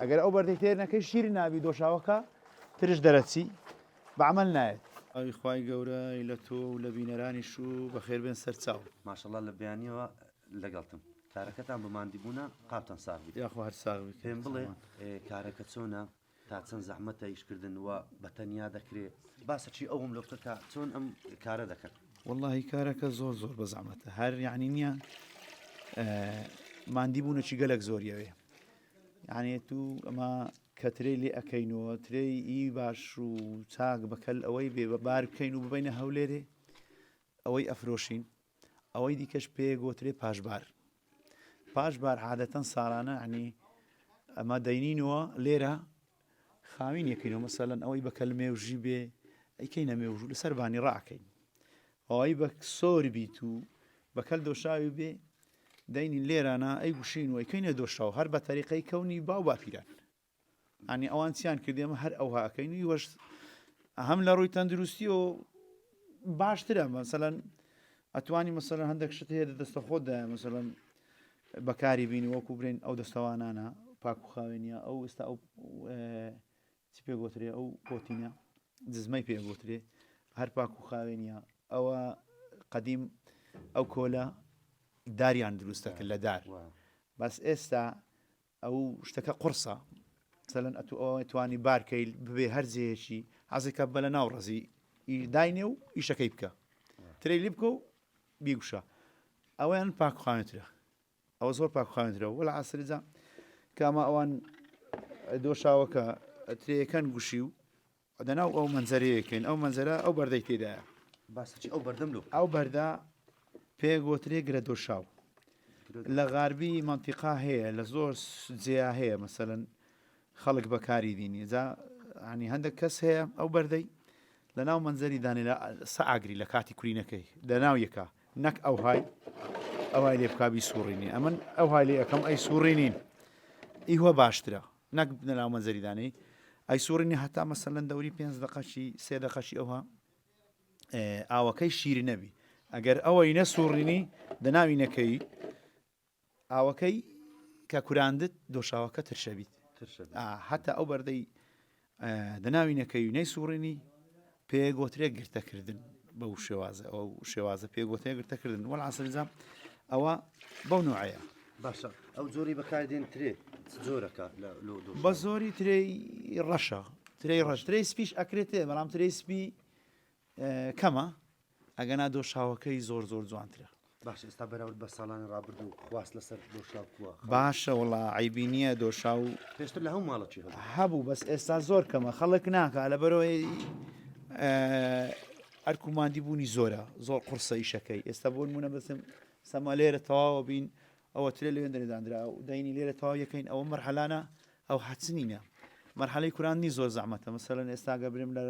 ئەگەر ئەو بەردەی نەکەی شیر نابی دۆشاوەکە ترش دەرەچی بەعمل نایێت. ئەوی خوای گەورە لە تۆ و لە بینەرانیش و بەخێر بێن سەرچاو. ماشەڵڵا لە بەیانیەوە لەگەڵتم کارەکەتان بماندی بوونە قاپتان ساغ بیت یاخوا هەر ساغ بیت. پێم بڵێ کارەکە چۆنە تا چەند زەحمەتە ئیشکردن وە بەتەنیا دەکرێت باسەچی ئەوم لەوتە تا چۆن ئەم کارە دەکەن. واللهی کارەکە زۆر زۆر بە زەحمەتە هەر یعنی نییە ماندی بوونەچی گەلک زۆریەوێ یعنی تو ئەمە کە ترەی لێ ئەەکەینەوە ترەی ئی باش و چاک بەکەل ئەوەی بێ بە بار بکەین و ببینە هەولێرێ ئەوەی ئەفرۆشین ئەوەی دیکەش پێ گۆترێ پاشبار عادەتەن ساڵانە عنی ئەمە دەینینەوە لێرە خاوین یەکەینەوە مەسەلەن ئەوەی بەکەل مێوژی بێ ئەیکەینە مێوژ لە سەربانی ڕاکەین ئەوەی بە سۆر بیت و بەکەل دۆشاوی بێ دەینی لێرانە ئەی گوشین و ئەیکەینە دۆشاو هەر بە تەریقەی کەونی باو باپیران ئەنی ئەوان چیان کردێمە هەر ئەوها ئەەکەین وەش هەم لە ڕووی تەندروستی و باشترە مەسەلەن ئەتوانی مەسەلەن هەندێک شت هەیە دەستە خۆتدایە مەسەلەن بەکاری بینی وەکو برێن ئەو دەستەوانانە پاک و خاوێنیە ئەو ئێستا ئەو چی پێ گۆترێ ئەو پۆتینە جزمەی پێ گۆترێ هەر پاک و خاوێنیە ئەوە قەدیم ئەو کۆلە داریان دروستەکە لە دار بەس ئێستا ئەو شتەکە قورسە مەسەلەن ئەو توانی بارکەی ببێ هەر جێیەکی حەزێکە بە لە ناو ڕەزی داینێ و ئیشەکەی بکە ترەی لی بکە و بیگوشە ئەویان پاک و خاوێنترە ئەوە زۆر پاک و خاوێنترە وەلا عەسریجا کامە ئەوان دۆشاوەکە ترەیەکەن گوشی و دەناو ئەو مەنزەرەیەکەین ئەو مەنزەرە ئەو بەردەی تێدایە باسەچی ئەو بەردەم لۆ ئەو بەردا پێ گۆترێ گرە دۆشاو لە غاربی مەنتیقا هەیە لە زۆر جێیا هەیە مەسەلەن خەڵک بەکاری دینی جا عنی هەندێک کەس هەیە ئەو بەردەی لە ناو مەنزەری دانی لە سەعاگری لە کاتی کورینەکەی لەناو یەکە نەک ئەوهای ئەوهای لێ بکبی سوڕینی ئەمن ئەوهای لێ یەکەم ئەی سوڕینین ئیوە باشترە نەک لەناو مەنزەری دانی ئەی سوڕینی هەتا مەسەلەن دەوری 5 دقەشی 3 دقەشی ئەوها ئاوەکەی شیری نەبی ئەگەر ئەوەی نەسوڕینی دەناوینەکەی ئاوەکەی کە کوراندت دۆشاوەکە ترشەبیت هەتا ئەو بەردەی دەناوینەکەی و نەی سوڕینی پێ گۆترێ گرتەکردن بەو شێوازە ئەو شێوازە پێ گۆترێ گرتەکردن وەڵ عەسریجا ئەوە بەو نوعەیە باشە ئەو زۆری بەکاردێن ترێ زۆرەکە بە زۆری ترەی ڕەشە ترەی ڕەش ترەی سپیش ئەکرێتێ بەڵام ترەی سپی کەمە ئەگەنا دۆشاوەکەی زۆر زۆر جوانترە. باش ئێستا بەراورد بە ساڵانی ڕابرد و خواست لەسەر دۆشاو کووە باشە وڵا عیبی نییە دۆشاو پێشتر لە هەموو ماڵەکی هەبوو بەس ئێستا زۆر کەمە خەڵک ناکە لە بەرەوەی ئەرکوماندی بوونی زۆرە زۆر قورسە ئیشەکەی ئێستا بۆ نمونە بەسم سەما لێرە تەواوە بین ئەوە ترێ لێن دەرێدانرا و دەینی لێرە تەواو یەکەین ئەوە مەرحەلانە ئەو حەچنینە مەرحەلەی کوراندنی زۆر زەحمەتە مەسەلەن ئێستا گەبرم لە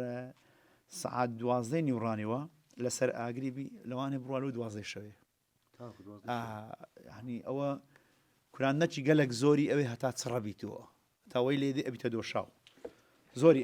سەعات 12 نیوڕانیەوە لەسەر ئاگریبی لەوانێ بڕوال و 12 شەوێ ینی ئەوە کوراندنەکی گەلک زۆری ئەوێ هەتا چڕە بیتەوە تاوەی لێدێ ئەبیتە دۆشاو زۆری